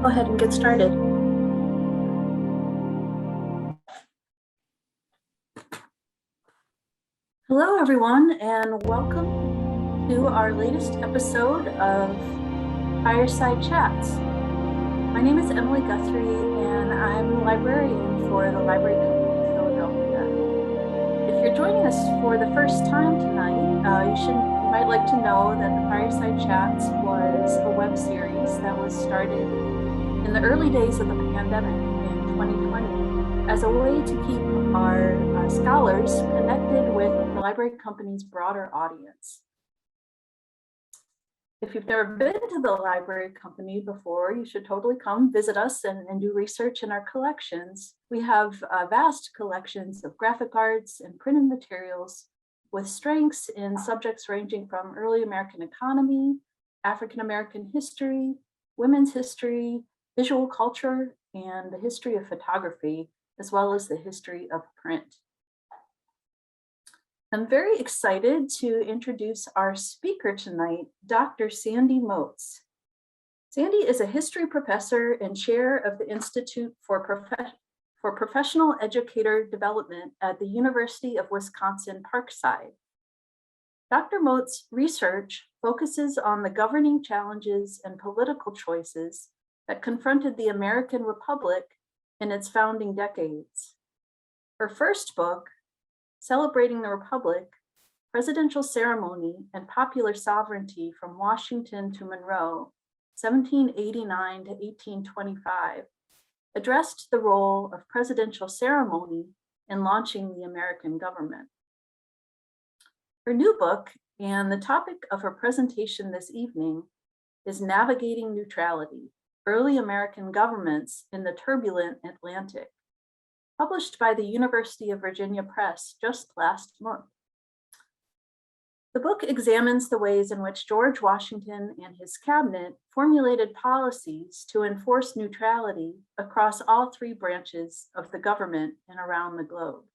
go ahead and get started. Hello, everyone, and welcome to our latest episode of Fireside Chats. My name is Emily Guthrie, and I'm the librarian for the Library Company of Philadelphia. If you're joining us for the first time tonight, you might like to know that the Fireside Chats was a web series that was started in the early days of the pandemic in 2020 as a way to keep our scholars connected with the Library Company's broader audience. If you've never been to the Library Company before, you should totally come visit us and do research in our collections. We have vast collections of graphic arts and printed materials with strengths in subjects ranging from early American economy, African American history, women's history, visual culture, and the history of photography, as well as the history of print. I'm very excited to introduce our speaker tonight, Dr. Sandra Moats. Sandy is a history professor and chair of the Institute for Professional Educator Development at the University of Wisconsin, Parkside. Dr. Moats' research focuses on the governing challenges and political choices that confronted the American Republic in its founding decades. Her first book, Celebrating the Republic, Presidential Ceremony and Popular Sovereignty from Washington to Monroe, 1789 to 1825, addressed the role of presidential ceremony in launching the American government. Her new book, and the topic of her presentation this evening, is Navigating Neutrality: Early American Governments in the Turbulent Atlantic, published by the University of Virginia Press just last month. The book examines the ways in which George Washington and his cabinet formulated policies to enforce neutrality across all three branches of the government and around the globe.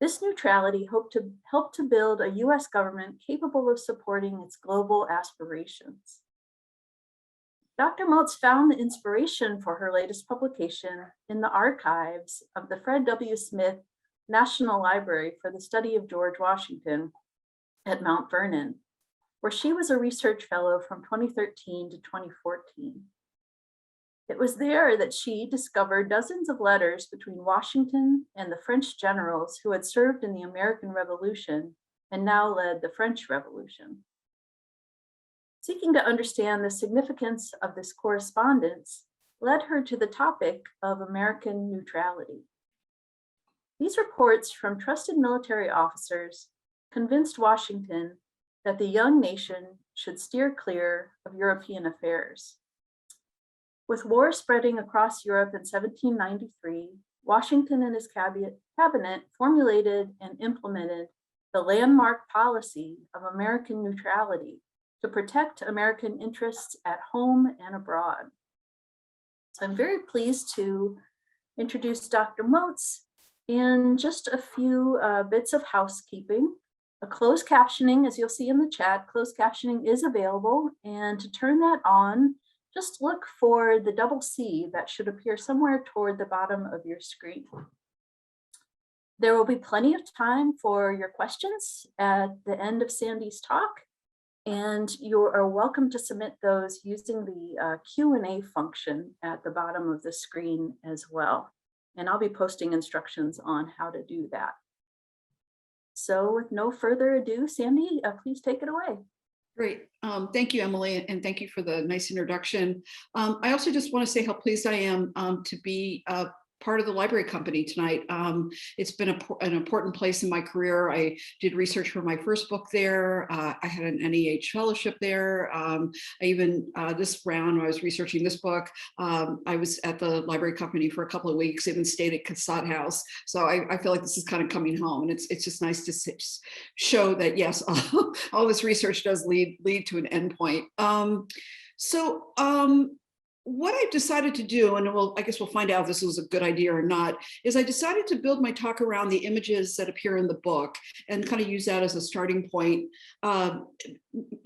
This neutrality helped to build a US government capable of supporting its global aspirations. Dr. Moats found the inspiration for her latest publication in the archives of the Fred W. Smith National Library for the Study of George Washington at Mount Vernon, where she was a research fellow from 2013 to 2014. It was there that she discovered dozens of letters between Washington and the French generals who had served in the American Revolution and now led the French Revolution. Seeking to understand the significance of this correspondence led her to the topic of American neutrality. These reports from trusted military officers convinced Washington that the young nation should steer clear of European affairs. With war spreading across Europe in 1793, Washington and his cabinet formulated and implemented the landmark policy of American neutrality to protect American interests at home and abroad. So I'm very pleased to introduce Dr. Moats, and just a few bits of housekeeping. A closed captioning, as you'll see in the chat, closed captioning is available, and to turn that on, just look for the double C that should appear somewhere toward the bottom of your screen. There will be plenty of time for your questions at the end of Sandy's talk, and you are welcome to submit those using the Q&A function at the bottom of the screen as well. And I'll be posting instructions on how to do that. So with no further ado, Sandy, please take it away. Great. Thank you, Emily, and thank you for the nice introduction. I also just want to say how pleased I am to be part of the library company tonight. It's been an important place in my career. I did research for my first book there. I had an NEH fellowship there. I even, this round, when I was researching this book, I was at the library company for a couple of weeks, even stayed at Cassatt House. So I feel like this is kind of coming home, and it's just nice to show that, yes, all this research does lead to an endpoint. what I decided to do, and I guess we'll find out if this was a good idea or not, is I decided to build my talk around the images that appear in the book and kind of use that as a starting point.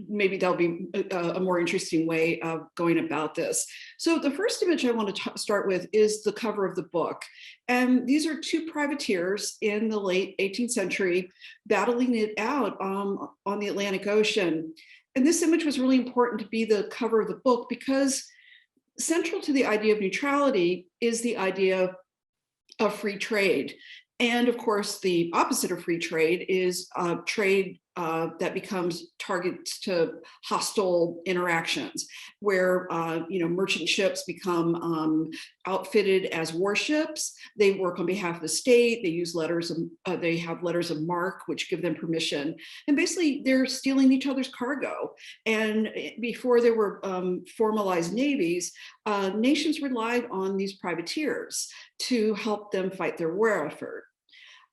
Maybe that'll be a more interesting way of going about this. So the first image I want to start with is the cover of the book. And these are two privateers in the late 18th century battling it out on the Atlantic Ocean. And this image was really important to be the cover of the book because central to the idea of neutrality is the idea of free trade. And of course, the opposite of free trade is trade that becomes targets to hostile interactions, where merchant ships become outfitted as warships. They work on behalf of the state. They use letters. They have letters of marque, which give them permission. And basically, they're stealing each other's cargo. And before there were formalized navies, nations relied on these privateers to help them fight their war effort.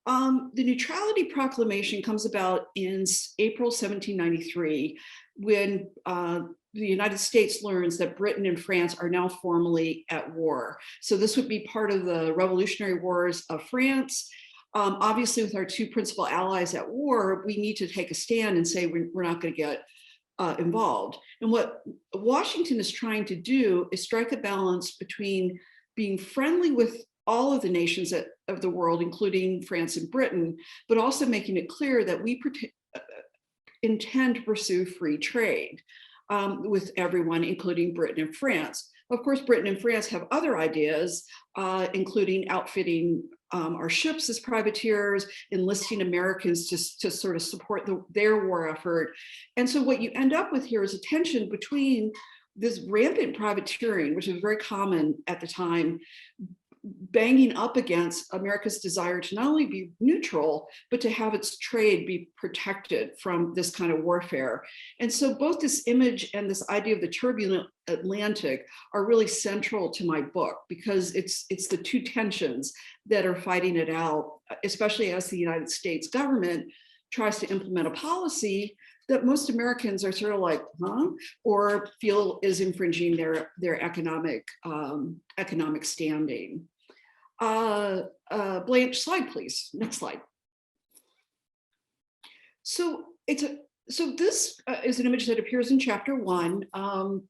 The Neutrality Proclamation comes about in April 1793, when the United States learns that Britain and France are now formally at war. So this would be part of the Revolutionary Wars of France. Obviously, with our two principal allies at war, we need to take a stand and say we're not going to get involved. And what Washington is trying to do is strike a balance between being friendly with all of the nations of the world, including France and Britain, but also making it clear that we intend to pursue free trade with everyone, including Britain and France. Of course, Britain and France have other ideas, including outfitting our ships as privateers, enlisting Americans to sort of support their war effort. And so what you end up with here is a tension between this rampant privateering, which was very common at the time, banging up against America's desire to not only be neutral, but to have its trade be protected from this kind of warfare. And so both this image and this idea of the turbulent Atlantic are really central to my book, because it's the two tensions that are fighting it out, especially as the United States government tries to implement a policy that most Americans are sort of like, huh? Or feel is infringing their economic standing. Blanche, slide, please. Next slide. So this is an image that appears in chapter 1. And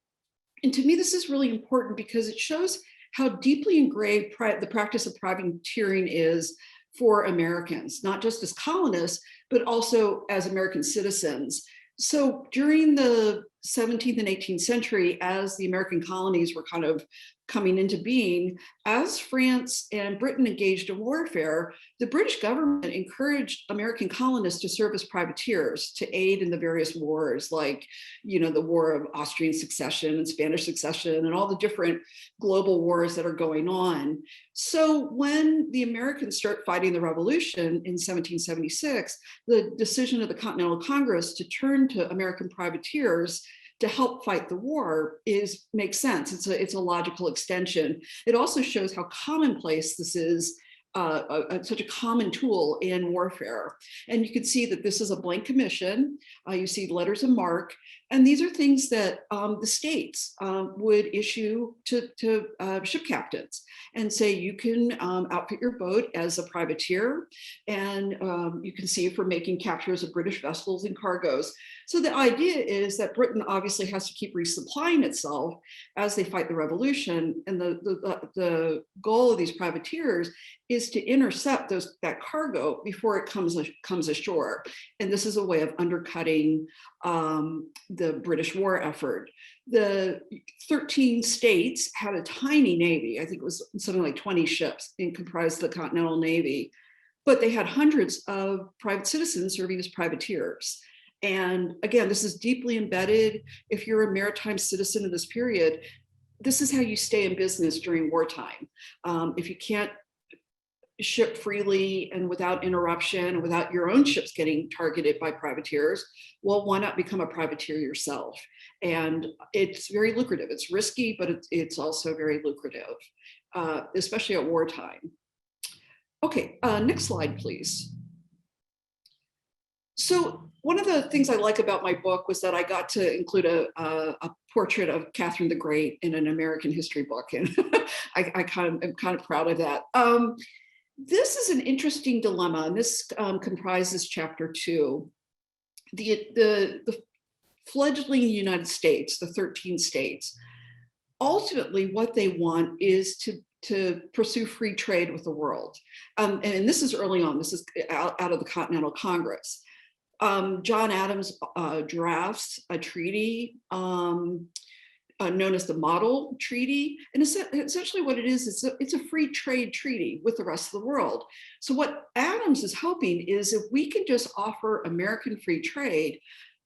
to me, this is really important because it shows how deeply engraved the practice of privateering is for Americans, not just as colonists, but also as American citizens. So during the 17th and 18th century, as the American colonies were kind of coming into being, as France and Britain engaged in warfare, the British government encouraged American colonists to serve as privateers to aid in the various wars, like, the War of Austrian Succession and Spanish Succession and all the different global wars that are going on. So when the Americans start fighting the revolution in 1776, the decision of the Continental Congress to turn to American privateers to help fight the war makes sense. It's a logical extension. It also shows how commonplace this is, such a common tool in warfare. And you can see that this is a blank commission. You see letters of marque, and these are things that the states would issue to ship captains and say, you can outfit your boat as a privateer, and you can see for making captures of British vessels and cargoes. So the idea is that Britain obviously has to keep resupplying itself as they fight the revolution. And the goal of these privateers is to intercept that cargo before it comes ashore. And this is a way of undercutting the British war effort. The 13 states had a tiny navy. I think it was something like 20 ships and comprised the Continental Navy, but they had hundreds of private citizens serving as privateers. And again, this is deeply embedded. If you're a maritime citizen of this period, this is how you stay in business during wartime. If you can't ship freely and without interruption, without your own ships getting targeted by privateers, well, why not become a privateer yourself? And it's very lucrative. It's risky, but it's also very lucrative, especially at wartime. Okay, next slide, please. So one of the things I like about my book was that I got to include a portrait of Catherine the Great in an American history book, and I kind of am kind of proud of that. This is an interesting dilemma, and this comprises chapter 2. The fledgling United States, the 13 states, ultimately what they want is to pursue free trade with the world. And this is early on, this is out of the Continental Congress. John Adams drafts a treaty known as the Model Treaty. And essentially what it is, it's a free trade treaty with the rest of the world. So what Adams is hoping is if we can just offer American free trade,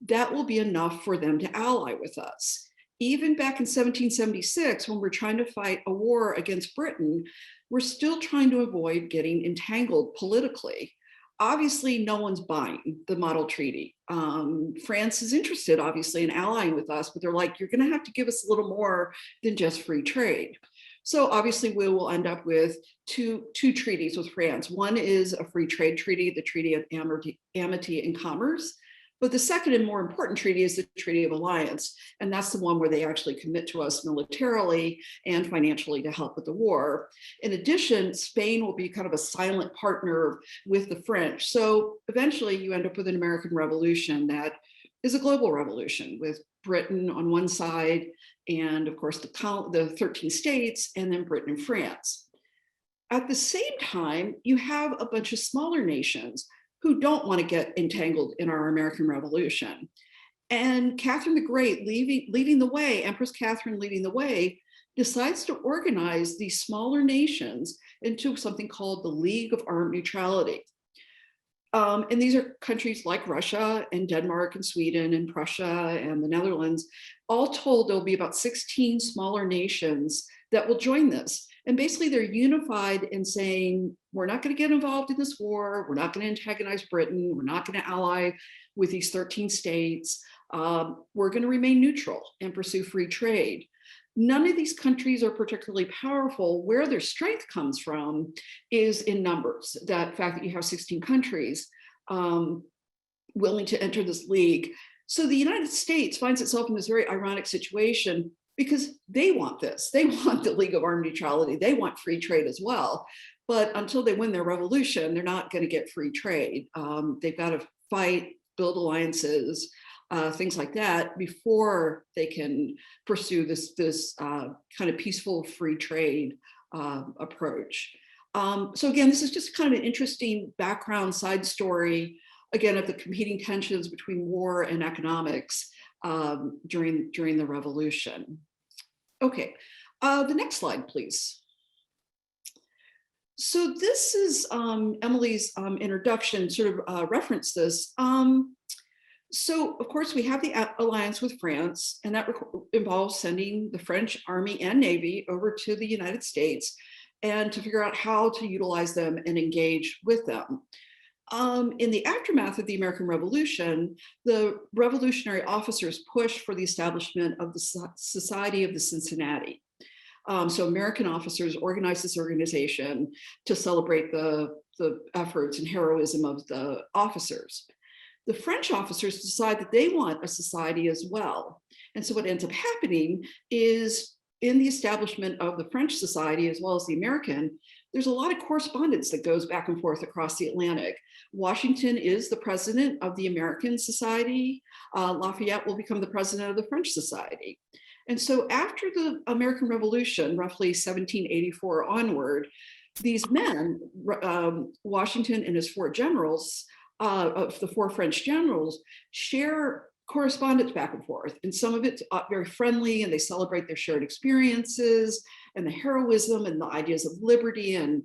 that will be enough for them to ally with us. Even back in 1776, when we're trying to fight a war against Britain, we're still trying to avoid getting entangled politically. Obviously, no one's buying the Model Treaty. France is interested, obviously, in allying with us, but they're like, you're going to have to give us a little more than just free trade. So obviously, we will end up with two treaties with France. One is a free trade treaty, the Treaty of Amity and Commerce. But the second and more important treaty is the Treaty of Alliance. And that's the one where they actually commit to us militarily and financially to help with the war. In addition, Spain will be kind of a silent partner with the French. So eventually you end up with an American Revolution that is a global revolution with Britain on one side and of course the 13 states and then Britain and France. At the same time, you have a bunch of smaller nations who don't want to get entangled in our American Revolution. And Catherine the Great, leading the way, Empress Catherine leading the way, decides to organize these smaller nations into something called the League of Armed Neutrality. And these are countries like Russia and Denmark and Sweden and Prussia and the Netherlands. All told, there'll be about 16 smaller nations that will join this. And basically they're unified in saying, we're not going to get involved in this war. We're not going to antagonize Britain. We're not going to ally with these 13 states. We're going to remain neutral and pursue free trade. None of these countries are particularly powerful. Where their strength comes from is in numbers. That fact that you have 16 countries willing to enter this league. So the United States finds itself in this very ironic situation because they want this. They want the League of Armed Neutrality. They want free trade as well. But until they win their revolution, they're not going to get free trade. They've got to fight, build alliances, things like that before they can pursue this kind of peaceful free trade approach. So again, this is just kind of an interesting background side story, again, of the competing tensions between war and economics during the revolution. Okay, the next slide, please. So this is Emily's introduction, sort of referenced this. So of course we have the alliance with France, and that involves sending the French Army and Navy over to the United States and to figure out how to utilize them and engage with them. In the aftermath of the American Revolution, the revolutionary officers pushed for the establishment of the Society of the Cincinnati. So American officers organized this organization to celebrate the efforts and heroism of the officers. The French officers decide that they want a society as well. And so what ends up happening is in the establishment of the French society as well as the American, there's a lot of correspondence that goes back and forth across the Atlantic. Washington is the president of the American Society. Lafayette will become the president of the French Society. And so after the American Revolution, roughly 1784 onward, these men, Washington and his four generals, of the four French generals, share correspondence back and forth. And some of it's very friendly, and they celebrate their shared experiences and the heroism and the ideas of liberty and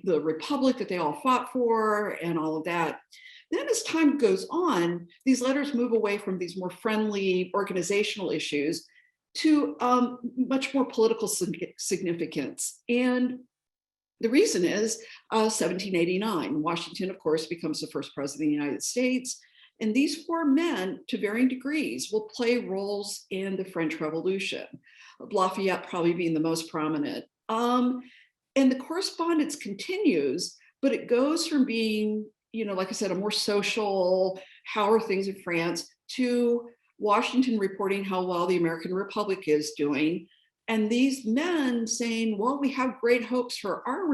the republic that they all fought for and all of that. Then as time goes on, these letters move away from these more friendly organizational issues to much more political significance. And the reason is 1789, Washington, of course, becomes the first president of the United States. And these four men, to varying degrees, will play roles in the French Revolution, Lafayette probably being the most prominent. And the correspondence continues, but it goes from being, like I said, a more social, how are things in France, to Washington reporting how well the American Republic is doing. And these men saying, well, we have great hopes for our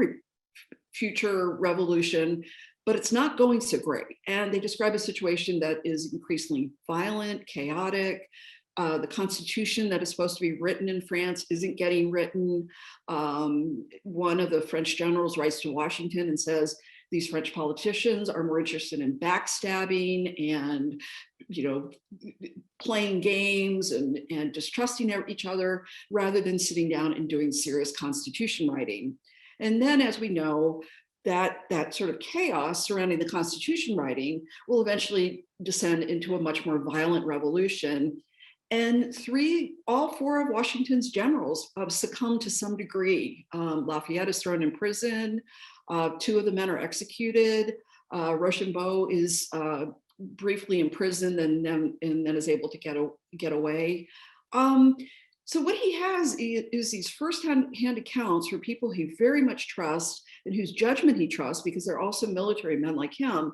future revolution, but it's not going so great. And they describe a situation that is increasingly violent, chaotic. The constitution that is supposed to be written in France isn't getting written. One of the French generals writes to Washington and says, these French politicians are more interested in backstabbing and, playing games and distrusting each other rather than sitting down and doing serious constitution writing. And then, as we know, that sort of chaos surrounding the constitution writing will eventually descend into a much more violent revolution. And all four of Washington's generals succumb to some degree. Lafayette is thrown in prison. Two of the men are executed. Rochambeau is briefly imprisoned and then is able to get away. So what he has is these firsthand accounts for people he very much trusts and whose judgment he trusts, because they're also military men like him.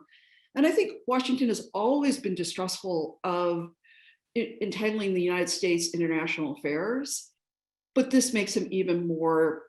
And I think Washington has always been distrustful of entangling the United States international affairs, but this makes him even more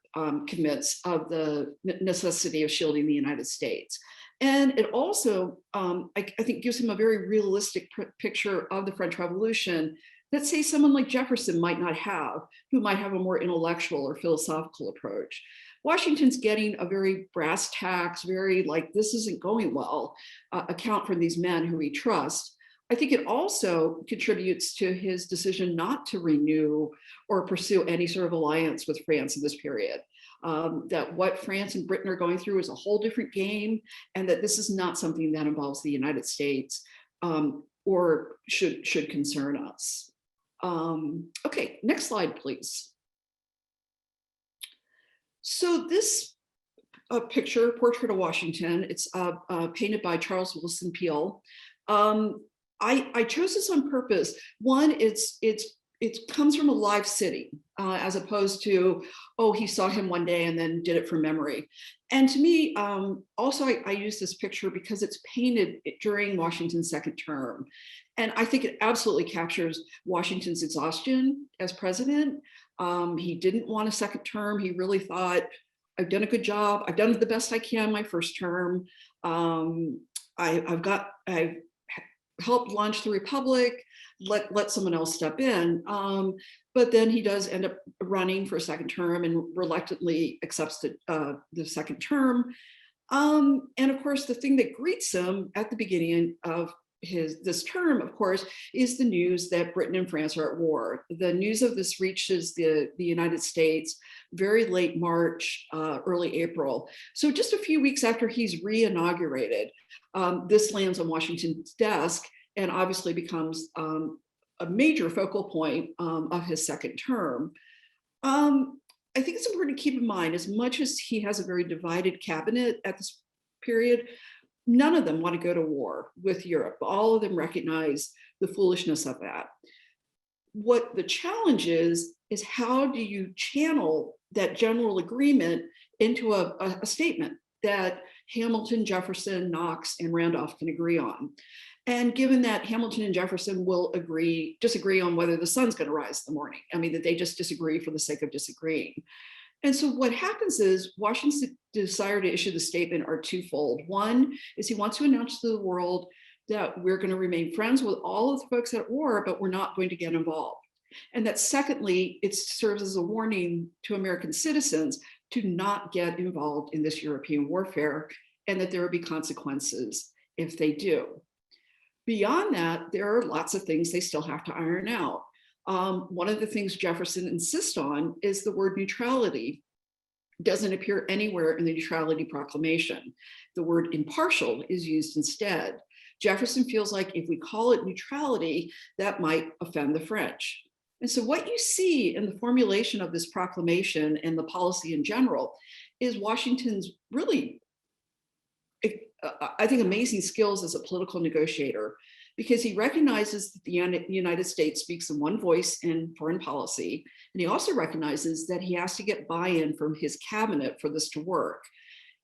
convinced of the necessity of shielding the United States. And it also, I think, gives him a very realistic picture of the French Revolution that, say, someone like Jefferson might not have, who might have a more intellectual or philosophical approach. Washington's getting a very brass tacks, very like, this isn't going well, account from these men who he trusts. I think it also contributes to his decision not to renew or pursue any sort of alliance with France in this period. That what France and Britain are going through is a whole different game, and that this is not something that involves the United States or should concern us. Okay, next slide, please. So this portrait of Washington, it's painted by Charles Willson Peale. I chose this on purpose. One, it comes from a live city, as opposed to, oh, he saw him one day and then did it from memory. And to me, also, I use this picture because it's painted during Washington's second term. And I think it absolutely captures Washington's exhaustion as president. He didn't want a second term. He really thought, I've done a good job. I've done the best I can my first term. I've helped launch the Republic. Let someone else step in. But then he does end up running for a second term and reluctantly accepts the second term. And of course, the thing that greets him at the beginning of this term, of course, is the news that Britain and France are at war. The news of this reaches the United States very late March, early April. So just a few weeks after he's re-inaugurated, this lands on Washington's desk and obviously becomes a major focal point of his second term. I think it's important to keep in mind, as much as he has a very divided cabinet at this period, none of them want to go to war with Europe. All of them recognize the foolishness of that. What the challenge is how do you channel that general agreement into a statement that Hamilton, Jefferson, Knox, and Randolph can agree on? And given that Hamilton and Jefferson will disagree on whether the sun's going to rise in the morning. I mean, that they just disagree for the sake of disagreeing. And so what happens is Washington's desire to issue the statement are twofold. One is he wants to announce to the world that we're going to remain friends with all of the folks at war, but we're not going to get involved. And that secondly, it serves as a warning to American citizens to not get involved in this European warfare, and that there will be consequences if they do. Beyond that, there are lots of things they still have to iron out. One of the things Jefferson insists on is the word neutrality. It doesn't appear anywhere in the Neutrality Proclamation. The word impartial is used instead. Jefferson feels like if we call it neutrality, that might offend the French. And so what you see in the formulation of this proclamation and the policy in general is Washington's really, I think, amazing skills as a political negotiator, because he recognizes that the United States speaks in one voice in foreign policy. And he also recognizes that he has to get buy-in from his cabinet for this to work.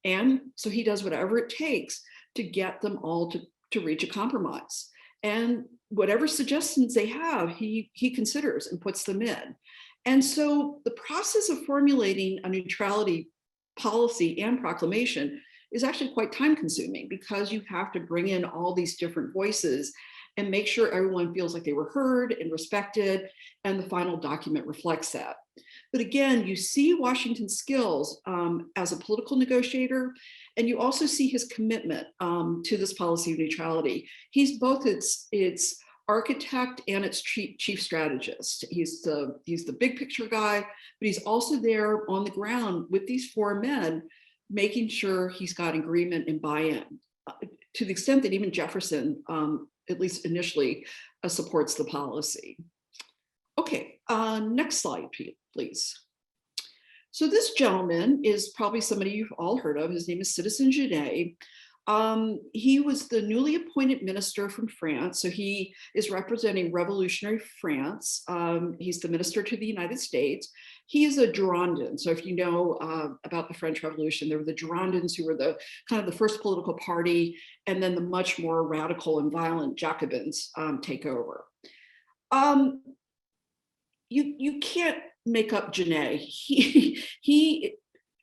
And so he does whatever it takes to get them all to reach a compromise. and whatever suggestions they have, he considers and puts them in. And so the process of formulating a neutrality policy and proclamation is actually quite time consuming, because you have to bring in all these different voices and make sure everyone feels like they were heard and respected, and the final document reflects that. But again, you see Washington's skills as a political negotiator, and you also see his commitment to this policy of neutrality. He's both its architect and its chief strategist. He's the big picture guy, but he's also there on the ground with these four men, making sure he's got agreement and buy-in, to the extent that even Jefferson, at least initially, supports the policy. Okay, next slide, please. So this gentleman is probably somebody you've all heard of. His name is Citizen Genet. He was the newly appointed minister from France. So he is representing revolutionary France. He's the minister to the United States. He is a Girondin. So if you know about the French Revolution, there were the Girondins, who were the kind of the first political party, and then the much more radical and violent Jacobins take over. You can't make up Genet. He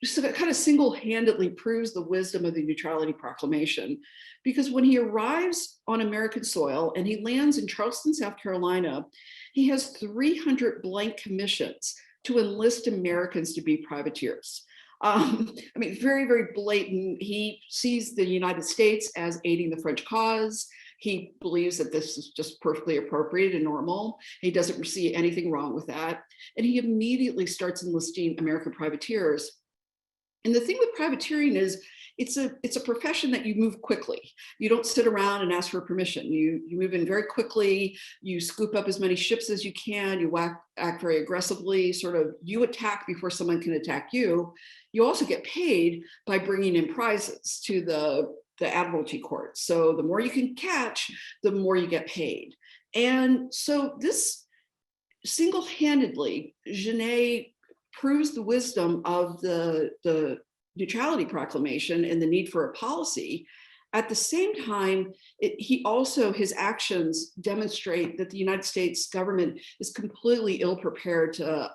so that kind of single-handedly proves the wisdom of the Neutrality Proclamation, because when he arrives on American soil and he lands in Charleston, South Carolina, he has 300 blank commissions to enlist Americans to be privateers. I mean, very, very blatant. He sees the United States as aiding the French cause. He believes that this is just perfectly appropriate and normal. He doesn't see anything wrong with that. And he immediately starts enlisting American privateers. And the thing with privateering is it's a profession that you move quickly. You don't sit around and ask for permission. You move in very quickly. You scoop up as many ships as you can. You act very aggressively, sort of you attack before someone can attack you. You also get paid by bringing in prizes to the Admiralty Court. So the more you can catch, the more you get paid. And so this single-handedly, Genet proves the wisdom of the Neutrality Proclamation and the need for a policy. At the same time, his actions demonstrate that the United States government is completely ill-prepared to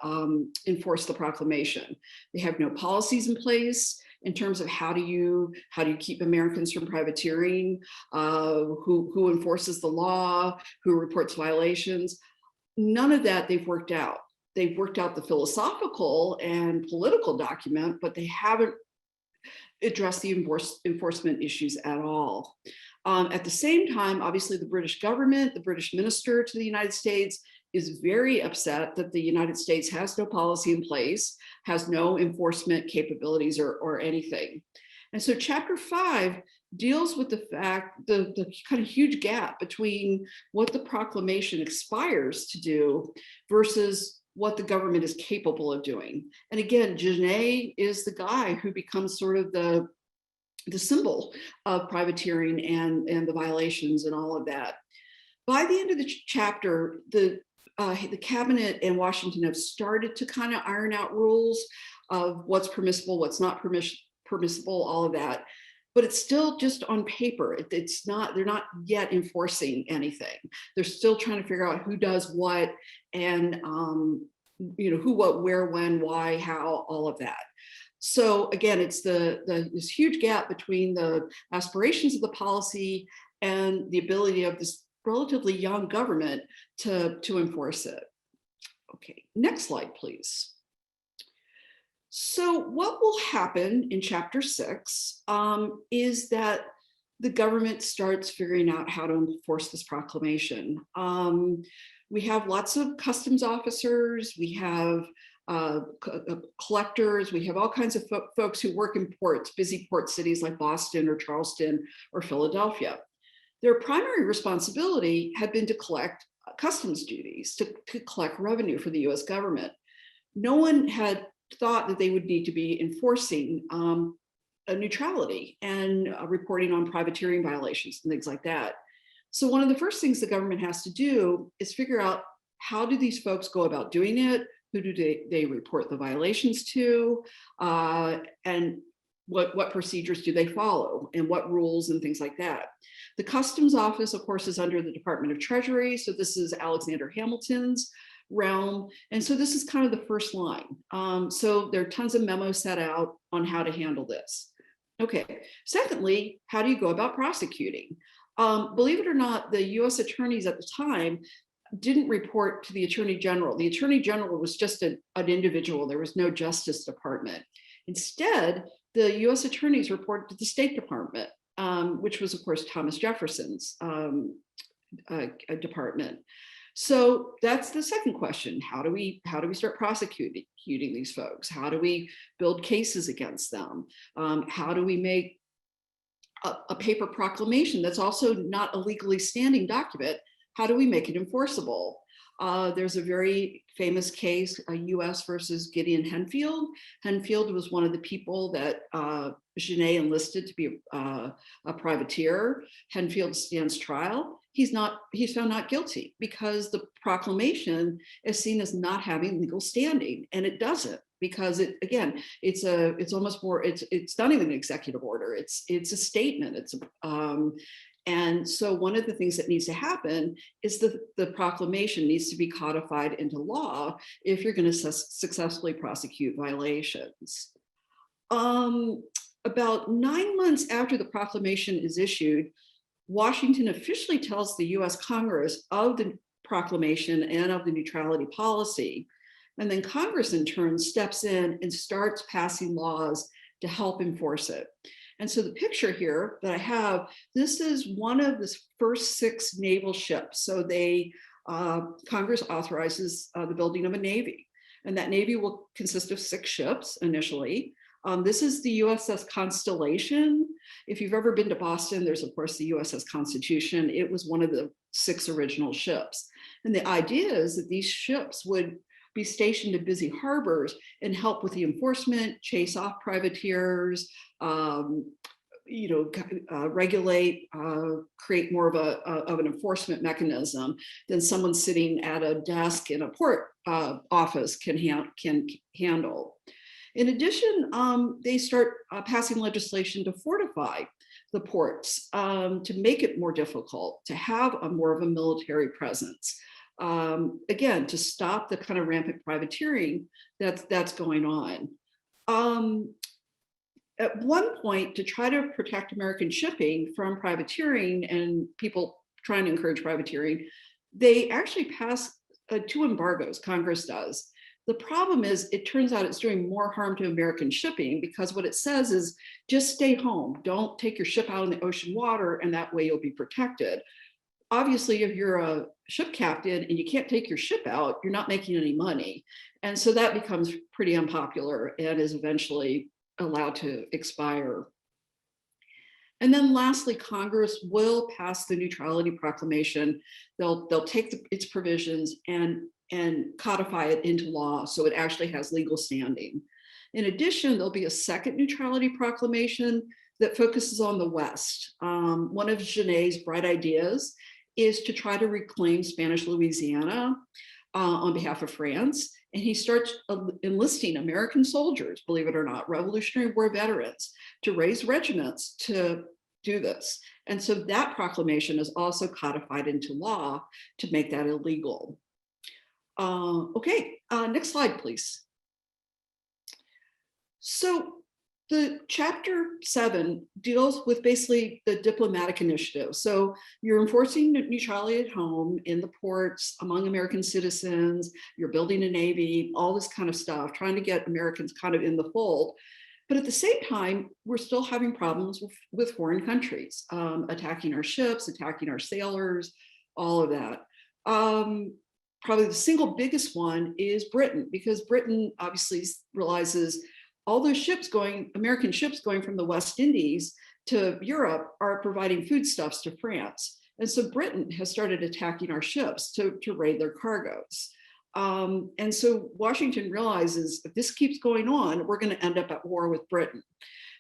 enforce the proclamation. They have no policies in place in terms of how do you keep Americans from privateering, who enforces the law, who reports violations. None of that they've worked out. They've worked out the philosophical and political document, but they haven't addressed the enforcement issues at all. At the same time, obviously, the British government, the British minister to the United States, is very upset that the United States has no policy in place, has no enforcement capabilities or anything. And so Chapter 5 deals with the fact, the kind of huge gap between what the proclamation aspires to do versus what the government is capable of doing. And again, Genet is the guy who becomes sort of the symbol of privateering and the violations and all of that. By the end of the chapter, the cabinet and Washington have started to kind of iron out rules of what's permissible, what's not permissible, all of that. But it's still just on paper. It's not, they're not yet enforcing anything. They're still trying to figure out who does what and who, what, where, when, why, how, all of that. So again, it's this huge gap between the aspirations of the policy and the ability of this relatively young government to enforce it. Okay, next slide, please. So what will happen in Chapter 6 is that the government starts figuring out how to enforce this proclamation. We have lots of customs officers, we have collectors, we have all kinds of folks who work in ports, busy port cities like Boston or Charleston or Philadelphia. Their primary responsibility had been to collect customs duties, to collect revenue for the US government. No one had thought that they would need to be enforcing a neutrality and reporting on privateering violations and things like that. So one of the first things the government has to do is figure out, how do these folks go about doing it? Who do they report the violations to? And what procedures do they follow and what rules and things like that. The Customs Office, of course, is under the Department of Treasury. So this is Alexander Hamilton's realm. And so this is kind of the first line. So there are tons of memos set out on how to handle this. Okay, secondly, how do you go about prosecuting? Believe it or not, the US attorneys at the time didn't report to the Attorney General. The Attorney General was just an individual. There was no Justice Department. Instead, the US attorneys reported to the State Department, which was, of course, Thomas Jefferson's department. So that's the second question. How do we start prosecuting these folks? How do we build cases against them? How do we make a paper proclamation that's also not a legally standing document? How do we make it enforceable? There's a very famous case, US versus Gideon Henfield. Henfield was one of the people that Genet enlisted to be a privateer. Henfield stands trial. He's found not guilty because the proclamation is seen as not having legal standing, and it doesn't, because it's almost more, it's not even an executive order. It's a statement. And so one of the things that needs to happen is the proclamation needs to be codified into law if you're going to successfully prosecute violations. About 9 months after the proclamation is issued, Washington officially tells the US Congress of the proclamation and of the neutrality policy. And then Congress in turn steps in and starts passing laws to help enforce it. And so the picture here that I have, this is one of the first 6 naval ships. So Congress authorizes the building of a Navy, and that Navy will consist of 6 ships initially. This is the USS Constellation. If you've ever been to Boston, there's of course the USS Constitution. It was one of the 6 original ships. And the idea is that these ships would be stationed in busy harbors and help with the enforcement, chase off privateers, regulate, create more of an enforcement mechanism than someone sitting at a desk in a port office can handle. In addition, they start passing legislation to fortify the ports, to make it more difficult, to have more of a military presence. Again, to stop the kind of rampant privateering that's going on. At one point, to try to protect American shipping from privateering and people trying to encourage privateering, they actually pass 2 embargoes, Congress does. The problem is, it turns out it's doing more harm to American shipping, because what it says is just stay home. Don't take your ship out in the ocean water, and that way you'll be protected. Obviously, if you're a ship captain and you can't take your ship out, you're not making any money. And so that becomes pretty unpopular and is eventually allowed to expire. And then lastly, Congress will pass the Neutrality Proclamation. They'll take its provisions and codify it into law so it actually has legal standing. In addition, there'll be a second Neutrality Proclamation that focuses on the West. One of Genet's bright ideas is to try to reclaim Spanish Louisiana on behalf of France. And he starts enlisting American soldiers, believe it or not, Revolutionary War veterans, to raise regiments to do this. And so that proclamation is also codified into law to make that illegal. Next slide, please. So the chapter 7 deals with basically the diplomatic initiative. So you're enforcing neutrality at home, in the ports, among American citizens, you're building a Navy, all this kind of stuff, trying to get Americans kind of in the fold. But at the same time, we're still having problems with foreign countries, attacking our ships, attacking our sailors, all of that. Probably the single biggest one is Britain, because Britain obviously realizes all those ships American ships going from the West Indies to Europe are providing foodstuffs to France. And so Britain has started attacking our ships to raid their cargoes. And so Washington realizes if this keeps going on, we're going to end up at war with Britain.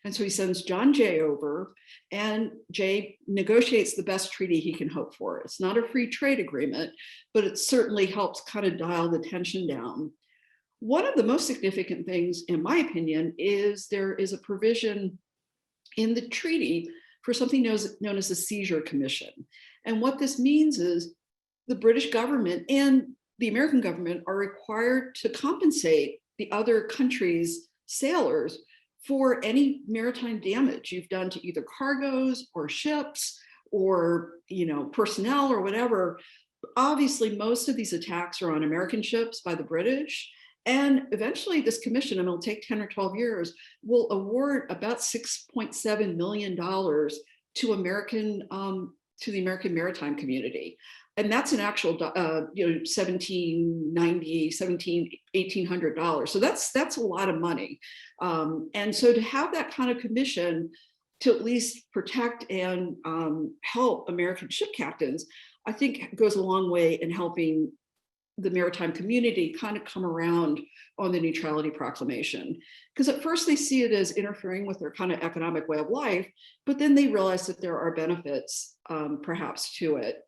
And so he sends John Jay over, and Jay negotiates the best treaty he can hope for. It's not a free trade agreement, but it certainly helps kind of dial the tension down. One of the most significant things, in my opinion, is there is a provision in the treaty for something known as the Seizure Commission. And what this means is the British government and the American government are required to compensate the other countries' sailors for any maritime damage you've done to either cargoes or ships or personnel or whatever. Obviously, most of these attacks are on American ships by the British. And eventually this commission, and it'll take 10 or 12 years, will award about $6.7 million to the American maritime community. And that's an actual, $1790, $1800. So that's a lot of money. And so to have that kind of commission to at least protect and help American ship captains, I think goes a long way in helping the maritime community kind of come around on the Neutrality Proclamation. Because at first they see it as interfering with their kind of economic way of life, but then they realize that there are benefits perhaps to it.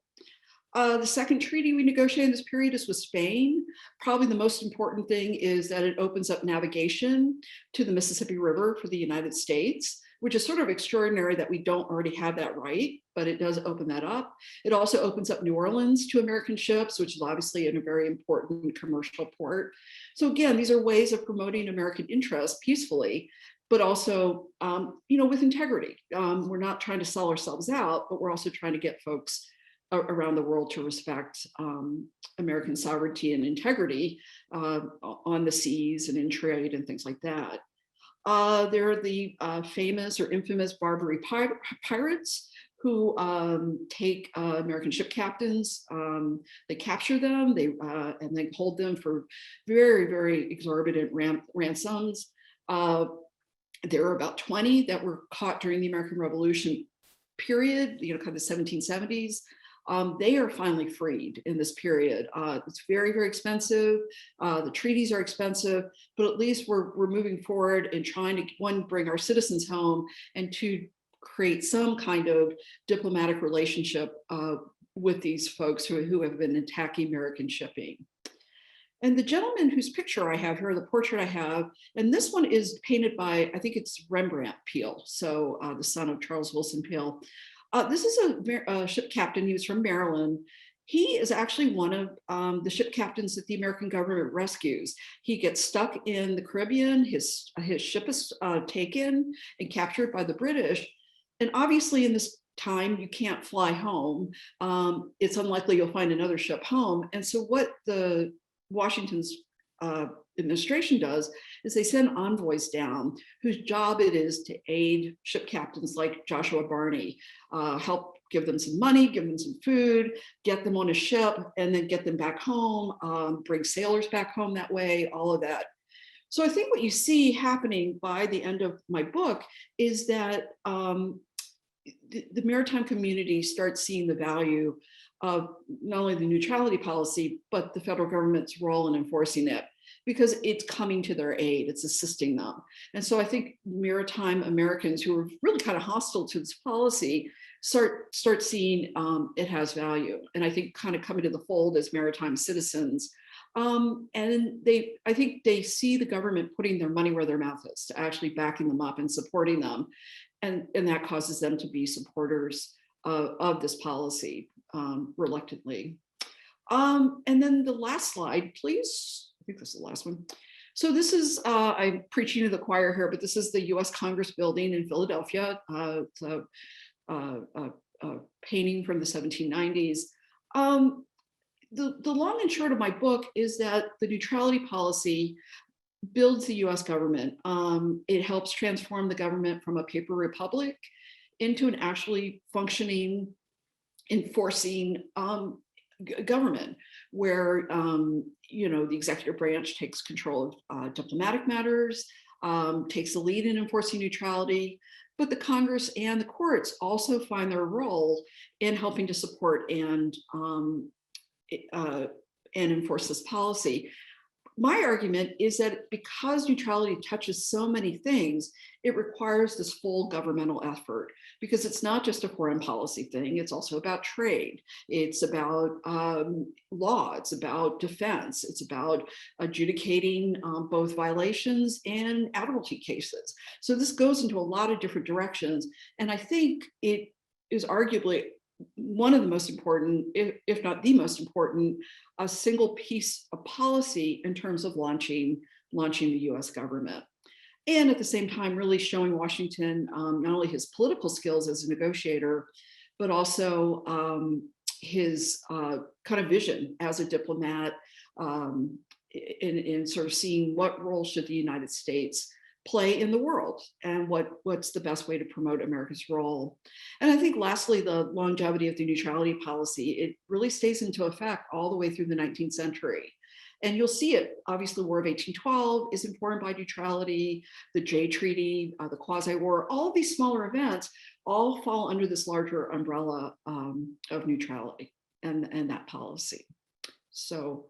The second treaty we negotiated in this period is with Spain. Probably the most important thing is that it opens up navigation to the Mississippi River for the United States, which is sort of extraordinary that we don't already have that right, but it does open that up. It also opens up New Orleans to American ships, which is obviously in a very important commercial port. So again, these are ways of promoting American interests peacefully, but also, with integrity. We're not trying to sell ourselves out, but we're also trying to get folks around the world to respect American sovereignty and integrity on the seas and in trade and things like that. There are the famous or infamous Barbary pirates who take American ship captains. They capture them, and they hold them for very, very exorbitant ransoms. There are about 20 that were caught during the American Revolution period, kind of the 1770s. They are finally freed in this period. It's very, very expensive. The treaties are expensive, but at least we're moving forward and trying to, one, bring our citizens home, and two, create some kind of diplomatic relationship with these folks who have been attacking American shipping. And the gentleman whose picture I have here, the portrait I have, and this one is painted by, I think it's Rembrandt Peale, so the son of Charles Wilson Peale. This is a ship captain. He was from Maryland. He is actually one of the ship captains that the American government rescues. He gets stuck in the Caribbean. His ship is taken and captured by the British. And obviously in this time, you can't fly home. It's unlikely you'll find another ship home. And so what the Washington's administration does is they send envoys down whose job it is to aid ship captains like Joshua Barney, help give them some money, give them some food, get them on a ship, and then get them back home, bring sailors back home that way, all of that. So I think what you see happening by the end of my book is that the maritime community starts seeing the value of not only the neutrality policy, but the federal government's role in enforcing it, because it's coming to their aid, it's assisting them. And so I think maritime Americans who are really kind of hostile to this policy start seeing it has value. And I think kind of coming to the fold as maritime citizens. And I think they see the government putting their money where their mouth is, to actually backing them up and supporting them. And that causes them to be supporters of this policy reluctantly. And then the last slide, please. I think this is the last one. So this is, I'm preaching to the choir here, but this is the US Congress building in Philadelphia. It's a painting from the 1790s. The long and short of my book is that the neutrality policy builds the US government. It helps transform the government from a paper republic into an actually functioning, enforcing government, where the executive branch takes control of diplomatic matters, takes the lead in enforcing neutrality, but the Congress and the courts also find their role in helping to support and enforce this policy. my argument is that because neutrality touches so many things, it requires this full governmental effort, because it's not just a foreign policy thing. It's also about trade. It's about law. It's about defense. It's about adjudicating both violations and admiralty cases. So this goes into a lot of different directions. And I think it is arguably one of the most important, if not the most important, a single piece of policy in terms of launching the US government. And at the same time, really showing Washington not only his political skills as a negotiator, but also his kind of vision as a diplomat in sort of seeing what role should the United States play in the world, and what's the best way to promote America's role. And I think lastly, the longevity of the neutrality policy, it really stays into effect all the way through the 19th century. And you'll see it, obviously, the War of 1812 is informed by neutrality, the Jay Treaty, the Quasi-War, all of these smaller events all fall under this larger umbrella of neutrality and that policy. So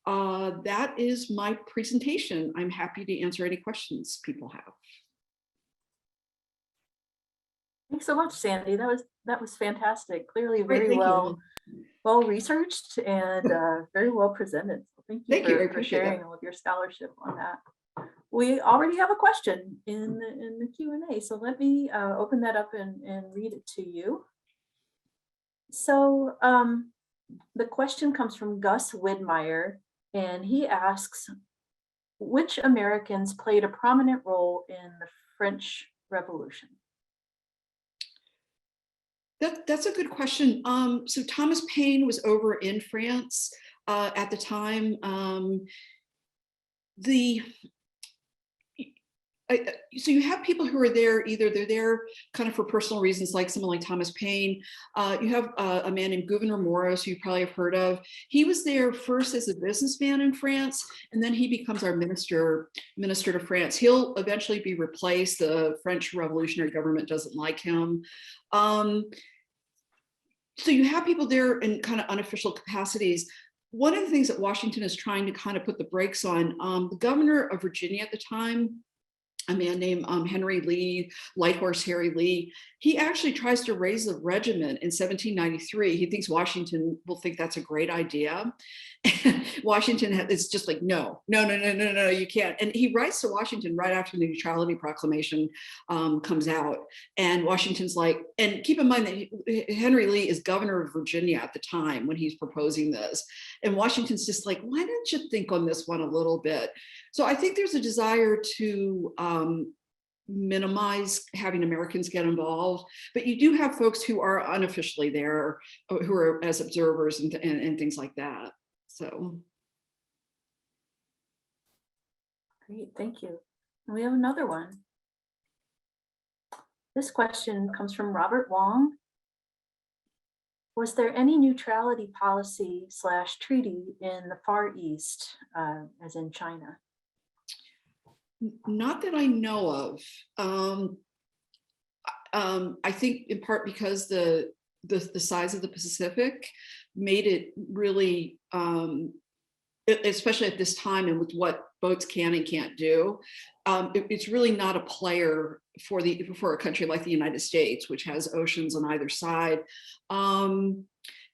that is my presentation. I'm happy to answer any questions people have. Thanks so much, Sandy. That was fantastic. Clearly Great, very well researched and very well presented. So thank you for sharing all of your scholarship on that. We already have a question in the Q&A, so let me open that up and read it to you. So the question comes from Gus Widmeyer, and he asks, which Americans played a prominent role in the French Revolution? That's a good question. So Thomas Paine was over in France at the time. So you have people who are there, either they're there kind of for personal reasons, like someone like Thomas Paine. You have a man named Gouverneur Morris, who you probably have heard of. He was there first as a businessman in France, and then he becomes our minister to France. He'll eventually be replaced. The French revolutionary government doesn't like him. So you have people there in kind of unofficial capacities. One of the things that Washington is trying to kind of put the brakes on, the governor of Virginia at the time, a man named Henry Lee, Light Horse Harry Lee, he actually tries to raise the regiment in 1793. He thinks Washington will think that's a great idea. Washington is just like, no, you can't. And he writes to Washington right after the Neutrality Proclamation comes out. And Washington's like, and keep in mind that Henry Lee is governor of Virginia at the time when he's proposing this. And Washington's just like, why don't you think on this one a little bit? So I think there's a desire to minimize having Americans get involved, but you do have folks who are unofficially there, who are as observers and things like that. So. Great, thank you. And we have another one. This question comes from Robert Wong. Was there any neutrality policy / treaty in the Far East, as in China? Not that I know of. I think in part because the size of the Pacific made it really, especially at this time and with what boats can and can't do, it's really not a player for a country like the United States, which has oceans on either side.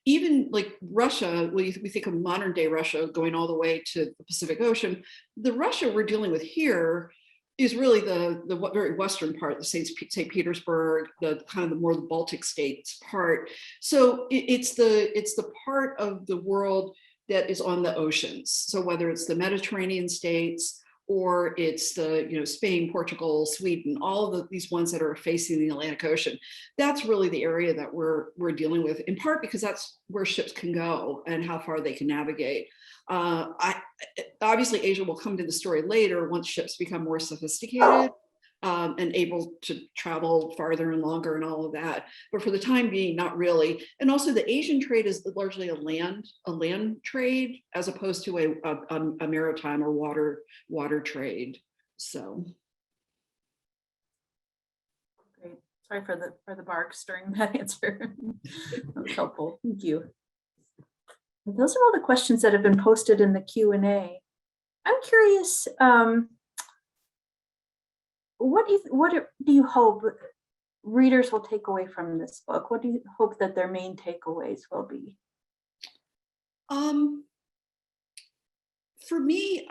Even like Russia, we think of modern day Russia going all the way to the Pacific Ocean. The Russia we're dealing with here is really the very western part, the St. Petersburg, the kind of the more the Baltic states part. So it's the part of the world that is on the oceans. So whether it's the Mediterranean states or it's the Spain, Portugal, Sweden, all of these ones that are facing the Atlantic Ocean, that's really the area that we're dealing with, in part because that's where ships can go and how far they can navigate. Obviously, Asia will come to the story later once ships become more sophisticated and able to travel farther and longer and all of that. But for the time being, not really. And also the Asian trade is largely a land trade as opposed to a maritime or water trade. So. Great. Sorry for the barks during that answer. That was helpful. Thank you. Those are all the questions that have been posted in the Q&A. I'm curious, what do you hope readers will take away from this book? What do you hope that their main takeaways will be? Um, for me,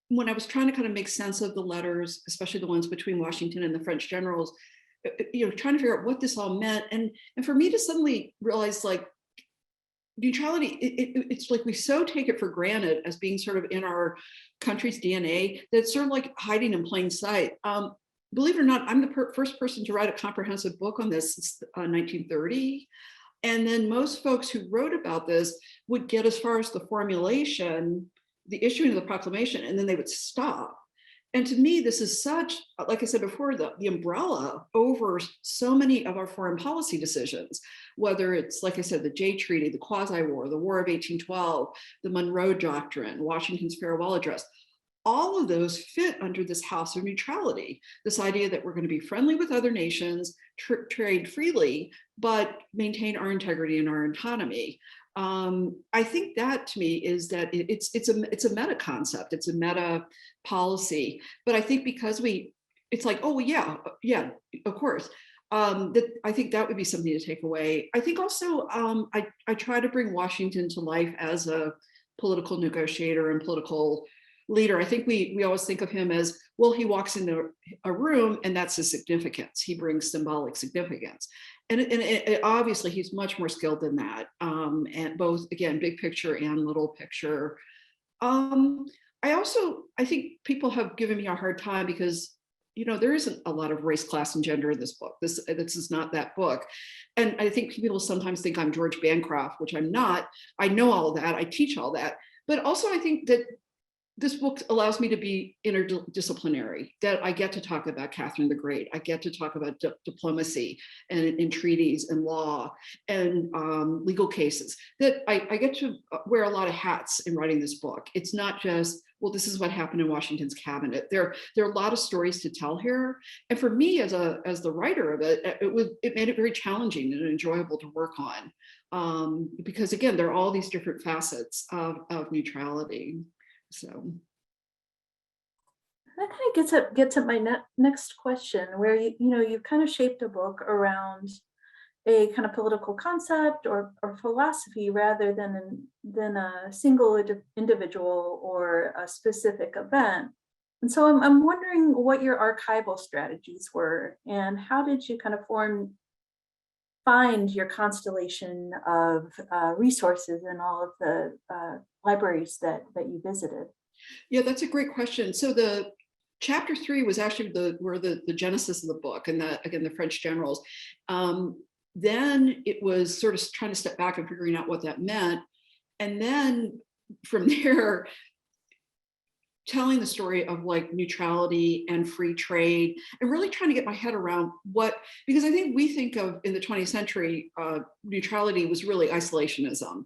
when I was trying to kind of make sense of the letters, especially the ones between Washington and the French generals, trying to figure out what this all meant, and for me to suddenly realize, like, neutrality, it's like we so take it for granted as being sort of in our country's DNA that it's sort of like hiding in plain sight. Believe it or not, I'm the first person to write a comprehensive book on this since 1930. And then most folks who wrote about this would get as far as the formulation, the issuing of the proclamation, and then they would stop. And to me, this is such, like I said before, the umbrella over so many of our foreign policy decisions, whether it's, like I said, the Jay Treaty, the Quasi-War, the War of 1812, the Monroe Doctrine, Washington's Farewell Address. All of those fit under this house of neutrality, this idea that we're going to be friendly with other nations, trade freely, but maintain our integrity and our autonomy. I think that to me is that it's a meta concept, it's a meta policy. But I think because it's like, oh yeah, of course. I think that would be something to take away. I think also I try to bring Washington to life as a political negotiator and political leader. I think we always think of him as, well, he walks into a room and that's his significance. He brings symbolic significance. And obviously he's much more skilled than that. And both, again, big picture and little picture. I think people have given me a hard time because, there isn't a lot of race, class, and gender in this book. This is not that book. And I think people sometimes think I'm George Bancroft, which I'm not. I know all that, I teach all that. But also I think that this book allows me to be interdisciplinary, that I get to talk about Catherine the Great. I get to talk about diplomacy and treaties and law and legal cases, that I get to wear a lot of hats in writing this book. It's not just, well, this is what happened in Washington's cabinet. There are a lot of stories to tell here. And for me as the writer of it, it made it very challenging and enjoyable to work on. Because again, there are all these different facets of neutrality. So that kind of gets at my next question, where you've kind of shaped a book around a kind of political concept or philosophy rather than a single individual or a specific event. And so I'm wondering what your archival strategies were, and how did you kind of find your constellation of resources in all of the libraries that you visited? Yeah, that's a great question. So the chapter 3 was actually the genesis of the book, and the French generals. Then it was sort of trying to step back and figuring out what that meant. And then from there, telling the story of like neutrality and free trade, and really trying to get my head around because I think we think of in the 20th century, neutrality was really isolationism.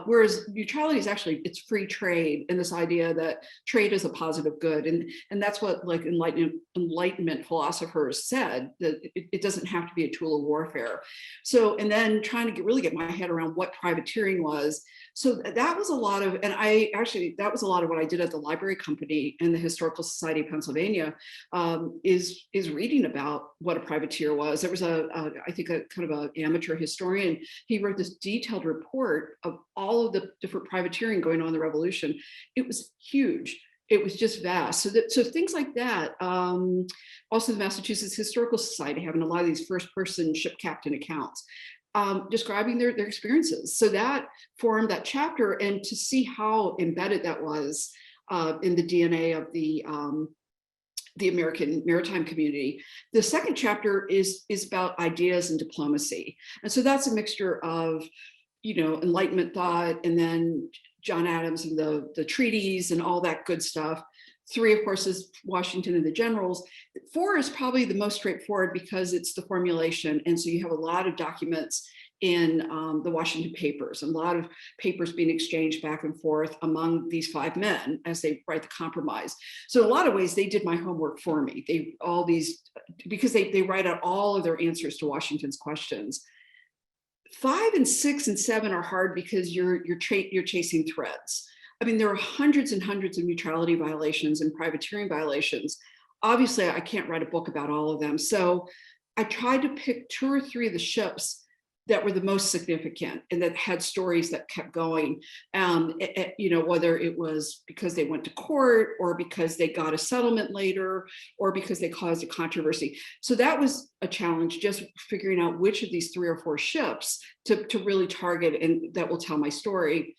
Whereas neutrality is actually, it's free trade, and this idea that trade is a positive good. And that's what like Enlightenment philosophers said, that it doesn't have to be a tool of warfare. So, and then trying to really get my head around what privateering was. So that was a lot of, that was a lot of what I did at the library company and the Historical Society of Pennsylvania, is reading about what a privateer was. There was I think a kind of an amateur historian. He wrote this detailed report of all of the different privateering going on in the Revolution. It was huge. It was just vast. So things like that. Also the Massachusetts Historical Society having a lot of these first-person ship captain accounts. Describing their experiences. So that formed that chapter, and to see how embedded that was in the DNA of the American maritime community. The second chapter is about ideas and diplomacy. And so that's a mixture of, Enlightenment thought, and then John Adams and the treaties and all that good stuff. 3, of course, is Washington and the generals. 4 is probably the most straightforward because it's the formulation. And so you have a lot of documents in the Washington papers, and a lot of papers being exchanged back and forth among these 5 men as they write the compromise. So in a lot of ways, they did my homework for me. Because they write out all of their answers to Washington's questions. 5 and 6 and 7 are hard because you're chasing threads. I mean, there are hundreds and hundreds of neutrality violations and privateering violations. Obviously, I can't write a book about all of them. So I tried to pick 2 or 3 of the ships that were the most significant and that had stories that kept going. You know, whether it was because they went to court or because they got a settlement later or because they caused a controversy. So that was a challenge, just figuring out which of these 3 or 4 ships to really target and that will tell my story.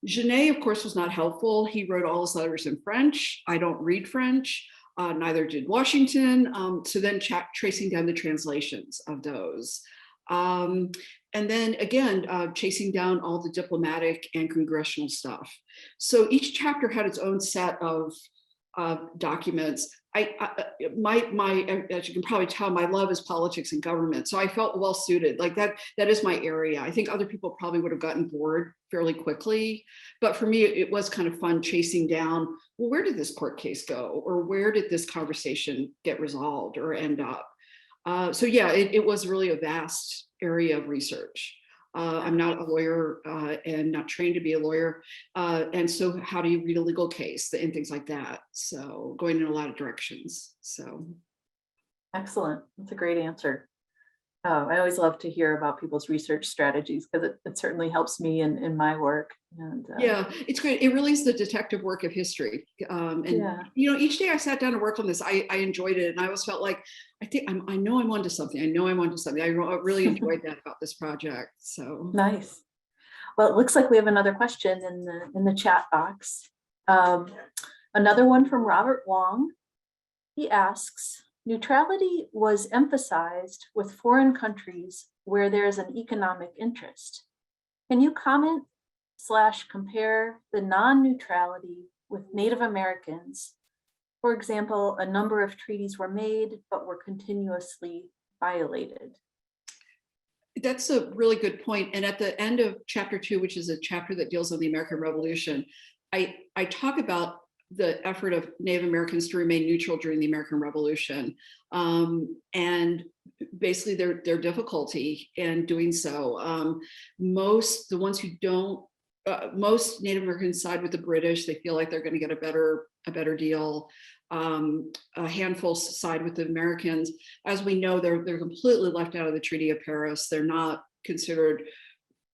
Genet, of course, was not helpful. He wrote all his letters in French. I don't read French. Neither did Washington. So then tracing down the translations of those. And then again, chasing down all the diplomatic and congressional stuff. So each chapter had its own set of documents. As you can probably tell, my love is politics and government. So I felt well suited. Like that is my area. I think other people probably would have gotten bored fairly quickly, but for me, it was kind of fun chasing down, well, where did this court case go? Or where did this conversation get resolved or end up? So yeah, it was really a vast area of research. I'm not a lawyer and not trained to be a lawyer. And so how do you read a legal case and things like that? So going in a lot of directions. So. Excellent. That's a great answer. I always love to hear about people's research strategies because it certainly helps me in my work. And yeah, it's great. It really is the detective work of history. And yeah. you know, each day I sat down to work on this, I enjoyed it, and I always felt like I know I'm onto something. I know I'm onto something. I really enjoyed that about this project. So Nice. Well, it looks like we have another question in the chat box. Another one from Robert Wong. He asks, neutrality was emphasized with foreign countries where there's an economic interest. Can you comment / compare the non-neutrality with Native Americans? For example, a number of treaties were made, but were continuously violated. That's a really good point. And at the end of chapter 2, which is a chapter that deals with the American Revolution, I talk about the effort of Native Americans to remain neutral during the American Revolution, and basically their difficulty in doing so. Most Native Americans side with the British. They feel like they're going to get a better deal. A handful side with the Americans. As we know, they're completely left out of the Treaty of Paris. They're not considered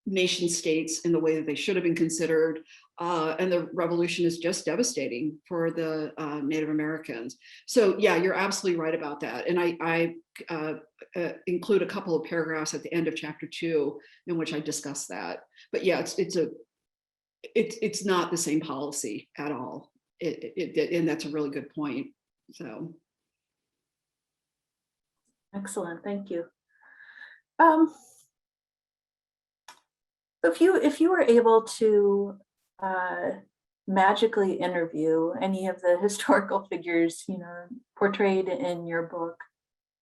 nation states in the way that they should have been considered. And the revolution is just devastating for the Native Americans. So yeah, you're absolutely right about that. And I include a couple of paragraphs at the end of chapter 2 in which I discuss that. But yeah, it's not the same policy at all. And that's a really good point. So. Excellent, thank you. If you were able to magically interview any of the historical figures, portrayed in your book,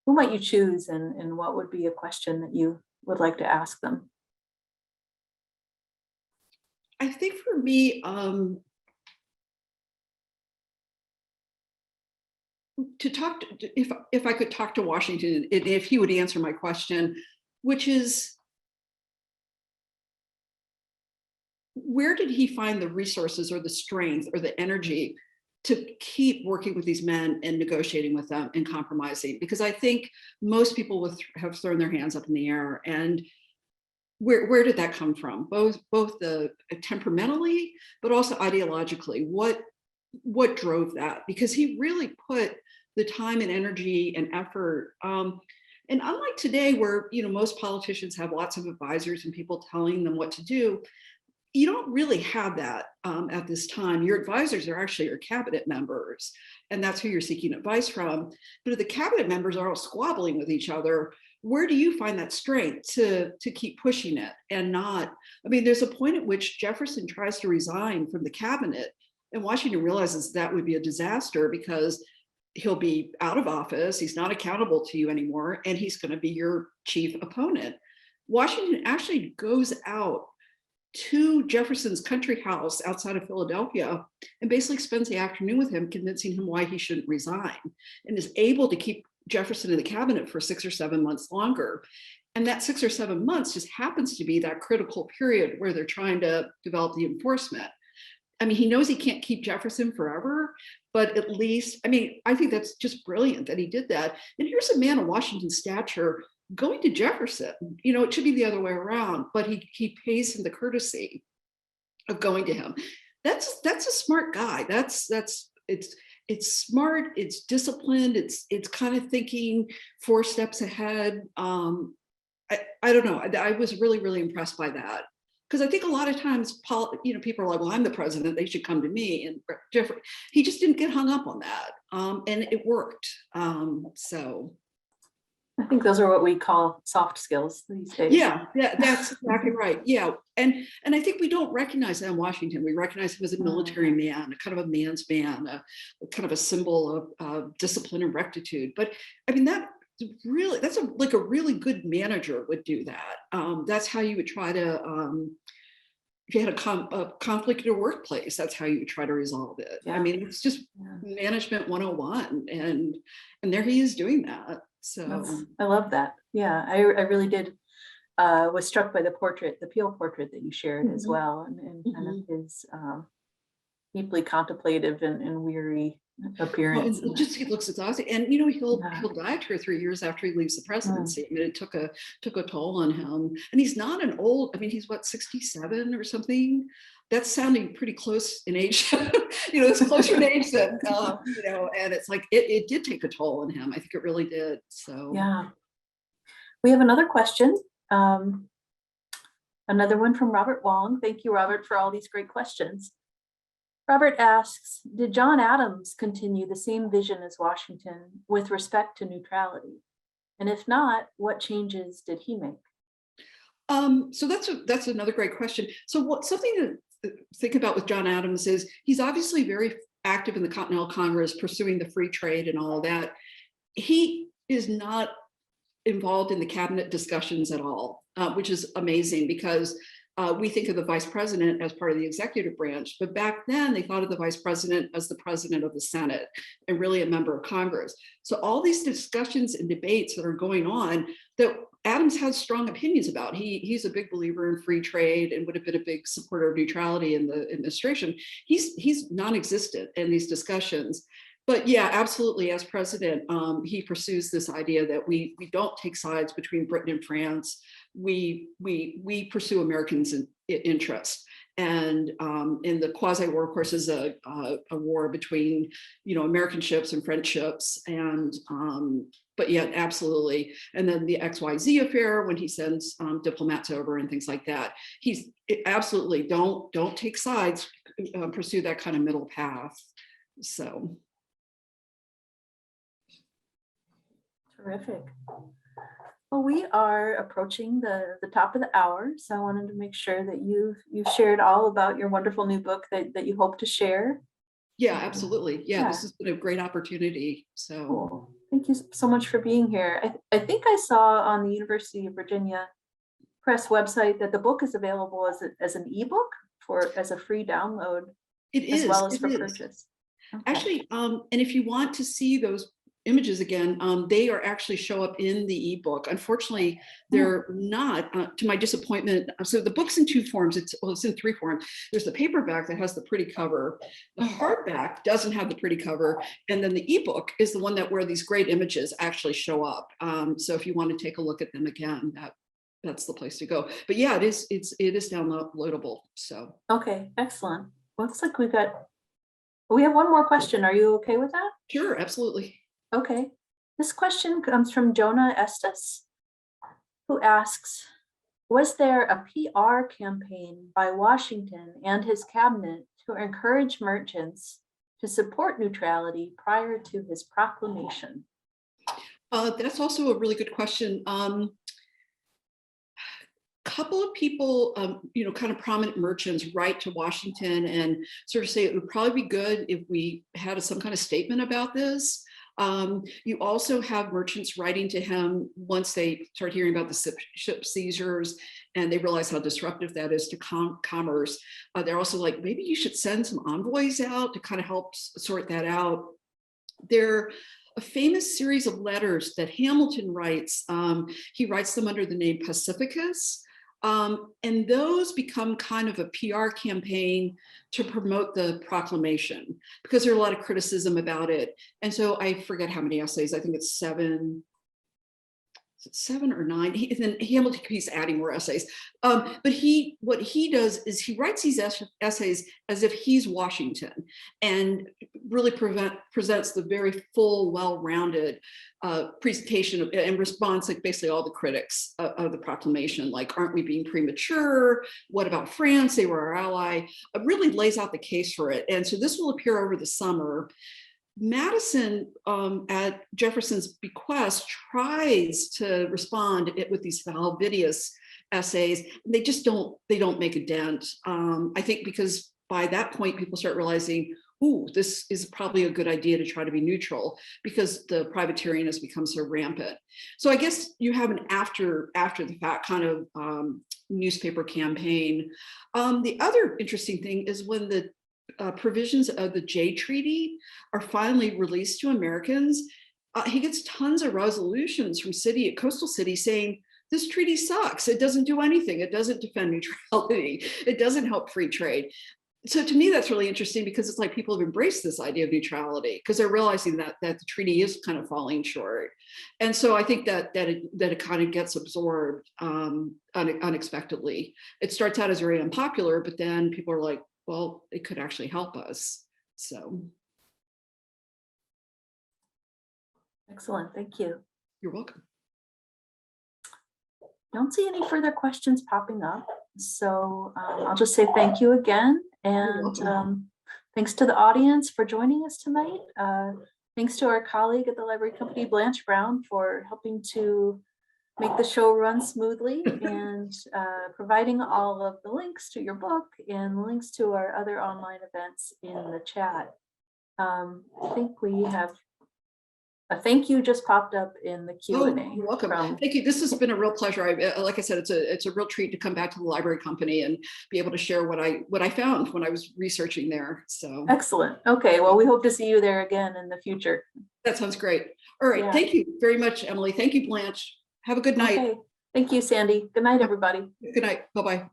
who might you choose, and what would be a question that you would like to ask them? I think for me, to talk to, if I could talk to Washington, if he would answer my question, which is, where did he find the resources or the strength or the energy to keep working with these men and negotiating with them and compromising? Because I think most people have thrown their hands up in the air. And where did that come from? Both the temperamentally, but also ideologically. What drove that? Because he really put the time and energy and effort. And unlike today, where most politicians have lots of advisors and people telling them what to do, you don't really have that at this time. Your advisors are actually your cabinet members, and that's who you're seeking advice from. But if the cabinet members are all squabbling with each other, where do you find that strength to keep pushing it and not? I mean, there's a point at which Jefferson tries to resign from the cabinet, and Washington realizes that would be a disaster because he'll be out of office, he's not accountable to you anymore, and he's going to be your chief opponent. Washington actually goes out to Jefferson's country house outside of Philadelphia and basically spends the afternoon with him, convincing him why he shouldn't resign, and is able to keep Jefferson in the cabinet for 6 or 7 months longer. And that 6 or 7 months just happens to be that critical period where they're trying to develop the enforcement. I mean, he knows he can't keep Jefferson forever, but at least, I mean, I think that's just brilliant that he did that. And here's a man of Washington's stature going to Jefferson. You know, it should be the other way around, but he pays him the courtesy of going to him. That's a smart guy. It's smart, it's disciplined, it's kind of thinking 4 steps ahead. I don't know. I was really, really impressed by that. Because I think a lot of times, people are like, well, I'm the president, they should come to me. And Jeffrey, he just didn't get hung up on that. And it worked. So I think those are what we call soft skills these days. yeah, that's exactly right. Yeah. And I think we don't recognize that in Washington. We recognize him as a military man, a kind of a man's man, a kind of a symbol of discipline and rectitude. But I mean, that's like a really good manager would do that. That's how you would try to, if you had a conflict in a workplace, that's how you would try to resolve it. Yeah. I mean, it's just management 101, and there he is doing that. So I love that. Yeah, I really did. Was struck by the Peel portrait that you shared as well, and kind of his deeply contemplative and weary appearance. Well, he looks exhausted, and he'll die 2 or 3 years after he leaves the presidency. I mean, it took a toll on him, and he's not an old. I mean, he's what, 67 or something. That's sounding pretty close in age. It's closer in age than and it's like it did take a toll on him. I think it really did. So yeah, we have another question. Another one from Robert Wong. Thank you, Robert, for all these great questions. Robert asks, did John Adams continue the same vision as Washington with respect to neutrality? And if not, what changes did he make? So that's another great question. So something to think about with John Adams is he's obviously very active in the Continental Congress, pursuing the free trade and all of that. He is not involved in the cabinet discussions at all, which is amazing, because we think of the vice president as part of the executive branch, but back then they thought of the vice president as the president of the Senate and really a member of Congress. So all these discussions and debates that are going on that Adams has strong opinions about. He's a big believer in free trade and would have been a big supporter of neutrality in the administration. He's non-existent in these discussions. But yeah, absolutely, as president, he pursues this idea that we don't take sides between Britain and France. We pursue Americans' interests. And in the quasi-war, of course, is a war between American ships and French ships, and but yeah, absolutely. And then the XYZ affair, when he sends diplomats over and things like that, he's absolutely don't take sides, pursue that kind of middle path. So terrific. Well, we are approaching the top of the hour, so I wanted to make sure that you've shared all about your wonderful new book that you hope to share. Yeah, absolutely. Yeah, this has been a great opportunity. So cool. Thank you so much for being here. I think I saw on the University of Virginia Press website that the book is available as an ebook as a free download. As well as for purchase. Okay. Actually, and if you want to see those images again, they actually show up in the ebook. Unfortunately, they're not, to my disappointment. So the book's in 2 forms. It's in 3 forms. There's the paperback that has the pretty cover. The hardback doesn't have the pretty cover, and then the ebook is the one where these great images actually show up. So if you want to take a look at them again, that's the place to go. But yeah, it is downloadable. So okay, excellent. Well, looks like we have one more question. Are you okay with that? Sure, absolutely. Okay, this question comes from Jonah Estes, who asks, was there a PR campaign by Washington and his cabinet to encourage merchants to support neutrality prior to his proclamation? That's also a really good question. Couple of people, kind of prominent merchants write to Washington and sort of say it would probably be good if we had some kind of statement about this. You also have merchants writing to him once they start hearing about the ship seizures and they realize how disruptive that is to commerce. They're also like, maybe you should send some envoys out to kind of help sort that out. They're a famous series of letters that Hamilton writes. He writes them under the name Pacificus. And those become kind of a PR campaign to promote the proclamation because there's a lot of criticism about it. And so I forget how many essays, I think it's 7 or 9. Hamilton keeps adding more essays. But what he does is he writes these essays as if he's Washington and really presents the very full, well-rounded presentation and response, like basically all the critics of the proclamation, like, aren't we being premature? What about France? They were our ally. It really lays out the case for it. And so this will appear over the summer. Madison, at Jefferson's bequest, tries to respond with these falvidious essays. They just don't make a dent. I think because by that point, people start realizing, ooh, this is probably a good idea to try to be neutral because the privateering has become so rampant. So I guess you have an after the fact kind of newspaper campaign. The other interesting thing is when the provisions of the Jay Treaty are finally released to Americans, he gets tons of resolutions from coastal cities saying, this treaty sucks. It doesn't do anything. It doesn't defend neutrality. It doesn't help free trade. So to me, that's really interesting because it's like people have embraced this idea of neutrality because they're realizing that the treaty is kind of falling short. And so I think that it kind of gets absorbed unexpectedly. It starts out as very unpopular, but then people are like, well, it could actually help us. So. Excellent, thank you. You're welcome. Don't see any further questions popping up. So I'll just say thank you again. And thanks to the audience for joining us tonight. Thanks to our colleague at the Library Company, Blanche Brown, for helping to make the show run smoothly and providing all of the links to your book and links to our other online events in the chat. I think we have a thank you just popped up in the Q&A. Oh, you're welcome. Thank you. This has been a real pleasure. Like I said, it's a real treat to come back to the Library Company and be able to share what I found when I was researching there. So excellent. Okay, well, we hope to see you there again in the future. That sounds great. All right. Yeah. Thank you very much, Emily. Thank you, Blanche. Have a good night. Okay. Thank you, Sandy. Good night, everybody. Good night. Bye-bye.